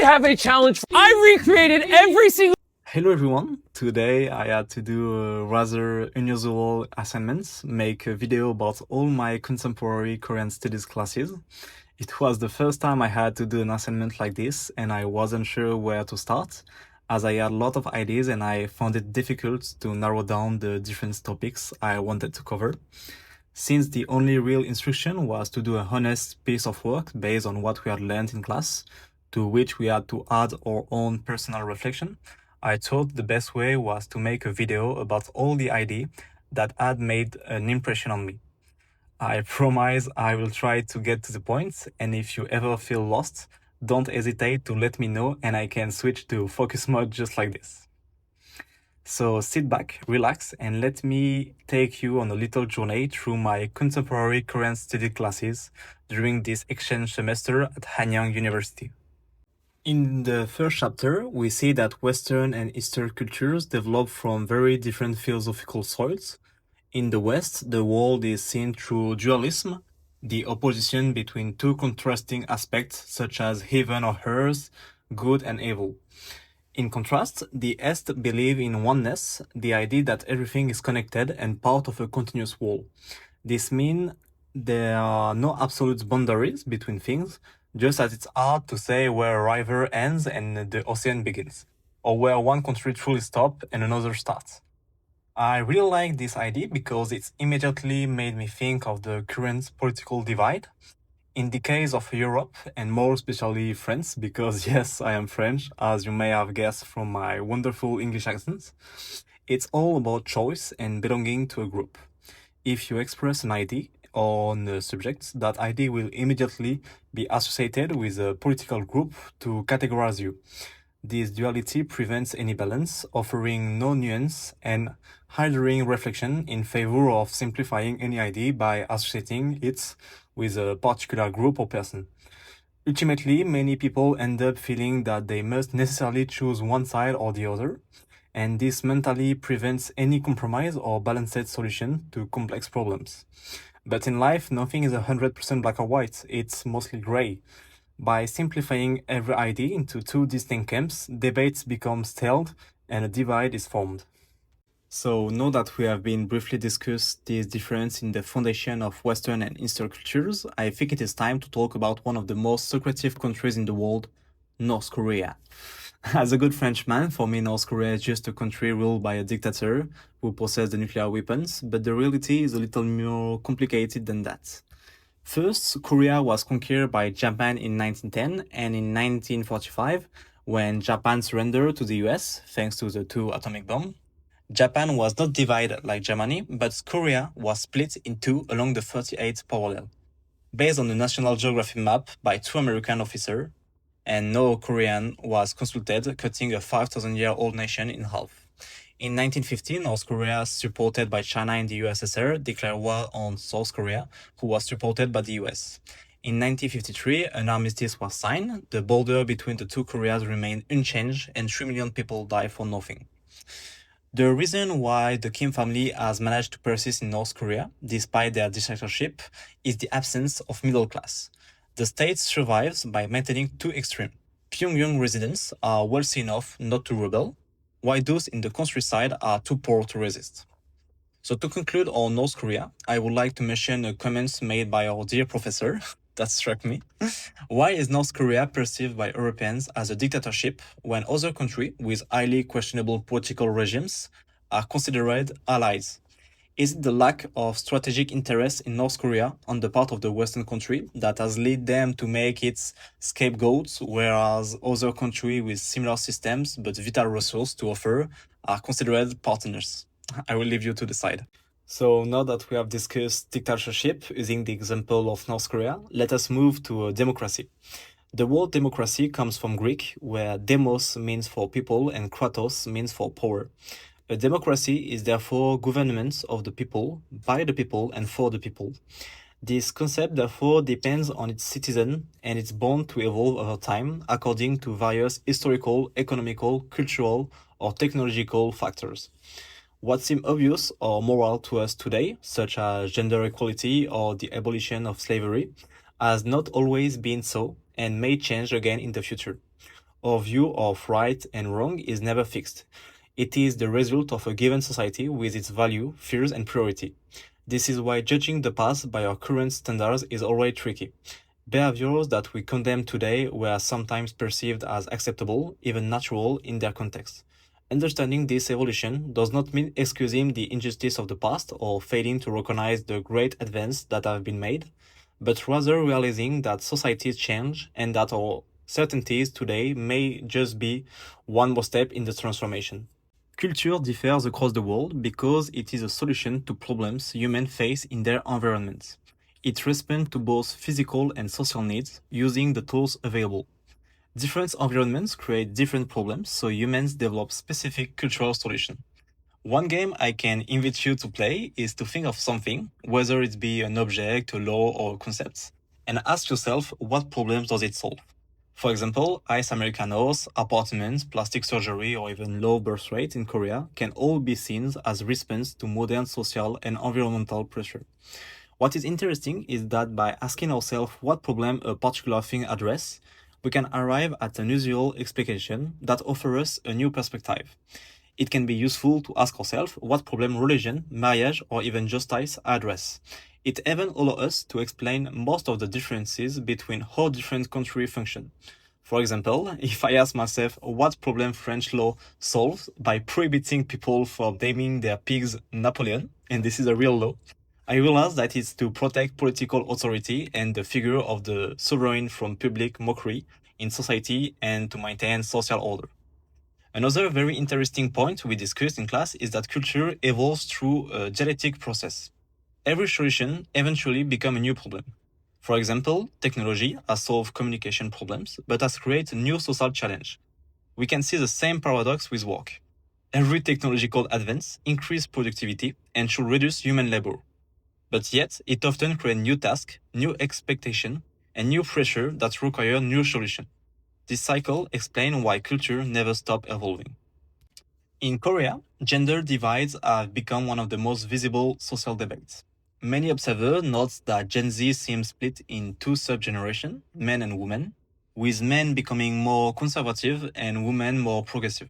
have a challenge. I recreated every single... Hello everyone, today I had to do a rather unusual assignment, make a video about all my contemporary Korean studies classes. It was the first time I had to do an assignment like this and I wasn't sure where to start, as I had a lot of ideas and I found it difficult to narrow down the different topics I wanted to cover. Since the only real instruction was to do a honest piece of work based on what we had learned in class, to which we had to add our own personal reflection, I thought the best way was to make a video about all the ideas that had made an impression on me. I promise I will try to get to the point, and if you ever feel lost, don't hesitate to let me know and I can switch to focus mode just like this. So sit back, relax, and let me take you on a little journey through my contemporary Korean study classes during this exchange semester at Hanyang University. In the first chapter, we see that Western and Eastern cultures develop from very different philosophical soils. In the West, the world is seen through dualism, the opposition between two contrasting aspects such as heaven or earth, good and evil. In contrast, the East believe in oneness, the idea that everything is connected and part of a continuous whole. This means there are no absolute boundaries between things, just as it's hard to say where a river ends and the ocean begins, or where one country truly stops and another starts. I really like this idea because it's immediately made me think of the current political divide. In the case of Europe, and more especially France, because yes, I am French, as you may have guessed from my wonderful English accent, it's all about choice and belonging to a group. If you express an idea on a subject, that idea will immediately be associated with a political group to categorize you. This duality prevents any balance, offering no nuance and hindering reflection in favor of simplifying any idea by associating it with a particular group or person. Ultimately, many people end up feeling that they must necessarily choose one side or the other, and this mentally prevents any compromise or balanced solution to complex problems. But in life, nothing is 100% black or white, it's mostly gray. By simplifying every idea into two distinct camps, debates become stalled and a divide is formed. So now that we have been briefly discussed this difference in the foundation of Western and Eastern cultures, I think it is time to talk about one of the most secretive countries in the world, North Korea. As a good Frenchman, for me North Korea is just a country ruled by a dictator who possesses the nuclear weapons, but the reality is a little more complicated than that. First, Korea was conquered by Japan in 1910 and in 1945, when Japan surrendered to the US thanks to the two atomic bombs. Japan was not divided like Germany, but Korea was split in two along the 38th parallel, based on the National Geography map by two American officers, and no Korean was consulted, cutting a 5,000-year-old nation in half. In 1915, North Korea, supported by China and the USSR, declared war on South Korea, who was supported by the US. In 1953, an armistice was signed, the border between the two Koreas remained unchanged, and 3 million people died for nothing. The reason why the Kim family has managed to persist in North Korea, despite their dictatorship, is the absence of middle class. The state survives by maintaining two extremes. Pyongyang residents are wealthy enough not to rebel, while those in the countryside are too poor to resist. So to conclude on North Korea, I would like to mention a comment made by our dear professor that struck me. Why is North Korea perceived by Europeans as a dictatorship when other countries with highly questionable political regimes are considered allies? Is it the lack of strategic interest in North Korea on the part of the Western country that has led them to make its scapegoats, whereas other countries with similar systems but vital resources to offer are considered partners? I will leave you to decide. So now that we have discussed dictatorship using the example of North Korea, let us move to democracy. The word democracy comes from Greek, where demos means for people and kratos means for power. A democracy is therefore government of the people, by the people and for the people. This concept therefore depends on its citizen and it's bound to evolve over time according to various historical, economical, cultural or technological factors. What seems obvious or moral to us today, such as gender equality or the abolition of slavery, has not always been so and may change again in the future. Our view of right and wrong is never fixed. It is the result of a given society with its value, fears, and priority. This is why judging the past by our current standards is already tricky. Behaviors that we condemn today were sometimes perceived as acceptable, even natural, in their context. Understanding this evolution does not mean excusing the injustice of the past or failing to recognize the great advances that have been made, but rather realizing that societies change and that our certainties today may just be one more step in the transformation. Culture differs across the world because it is a solution to problems humans face in their environments. It responds to both physical and social needs using the tools available. Different environments create different problems, so humans develop specific cultural solutions. One game I can invite you to play is to think of something, whether it be an object, a law, or a concept, and ask yourself what problems does it solve. For example, ice Americanos, apartments, plastic surgery, or even low birth rate in Korea can all be seen as response to modern social and environmental pressure. What is interesting is that by asking ourselves what problem a particular thing addresses, we can arrive at an unusual explication that offers us a new perspective. It can be useful to ask ourselves what problem religion, marriage, or even justice address. It even allows us to explain most of the differences between how different countries function. For example, if I ask myself what problem French law solves by prohibiting people from naming their pigs Napoleon, and this is a real law, I realize that it's to protect political authority and the figure of the sovereign from public mockery in society and to maintain social order. Another very interesting point we discussed in class is that culture evolves through a dialectic process. Every solution eventually becomes a new problem. For example, technology has solved communication problems, but has created new social challenge. We can see the same paradox with work. Every technological advance increases productivity and should reduce human labor. But yet, it often creates new tasks, new expectations, and new pressure that require new solutions. This cycle explains why culture never stops evolving. In Korea, gender divides have become one of the most visible social debates. Many observers note that Gen Z seems split in two sub-generations, men and women, with men becoming more conservative and women more progressive.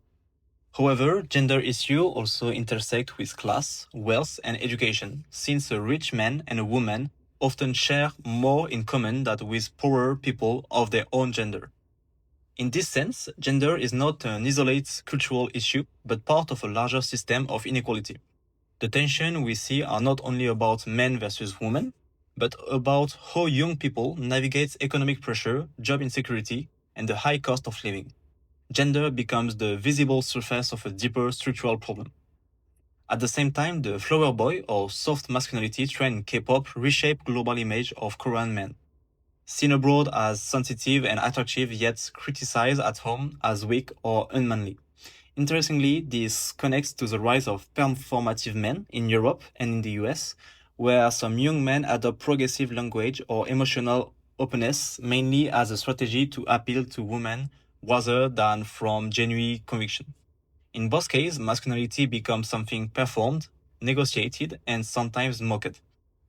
However, gender issues also intersect with class, wealth, and education, since a rich man and a woman often share more in common than with poorer people of their own gender. In this sense, gender is not an isolated cultural issue, but part of a larger system of inequality. The tension we see are not only about men versus women, but about how young people navigate economic pressure, job insecurity, and the high cost of living. Gender becomes the visible surface of a deeper structural problem. At the same time, the flower boy or soft masculinity trend in K-pop reshaped global image of Korean men. Seen abroad as sensitive and attractive, yet criticized at home as weak or unmanly. Interestingly, this connects to the rise of performative men in Europe and in the US, where some young men adopt progressive language or emotional openness mainly as a strategy to appeal to women rather than from genuine conviction. In both cases, masculinity becomes something performed, negotiated, and sometimes mocked.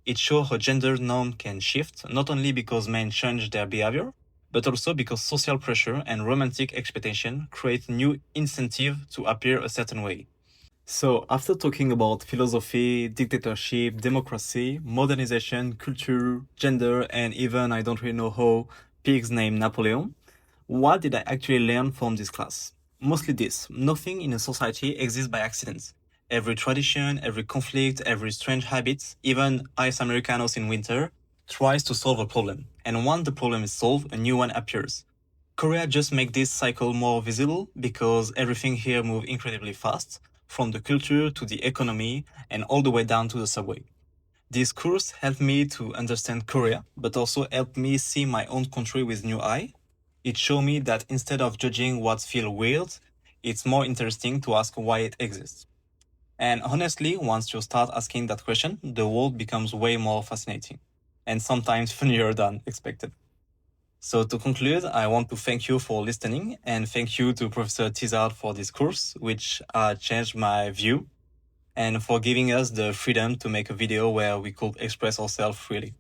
It shows how gender norm can shift, not only because men change their behavior, but also because social pressure and romantic expectation create new incentive to appear a certain way. So, after talking about philosophy, dictatorship, democracy, modernization, culture, gender, and even I don't really know how pigs named Napoleon, what did I actually learn from this class? Mostly this: nothing in a society exists by accident. Every tradition, every conflict, every strange habit, even ice Americanos in winter, tries to solve a problem. And once the problem is solved, a new one appears. Korea just makes this cycle more visible because everything here moves incredibly fast, from the culture to the economy and all the way down to the subway. This course helped me to understand Korea, but also helped me see my own country with new eye. It showed me that instead of judging what feels weird, it's more interesting to ask why it exists. And honestly, once you start asking that question, the world becomes way more fascinating and sometimes funnier than expected. So to conclude, I want to thank you for listening and thank you to Professor Tizard for this course, which changed my view, and for giving us the freedom to make a video where we could express ourselves freely.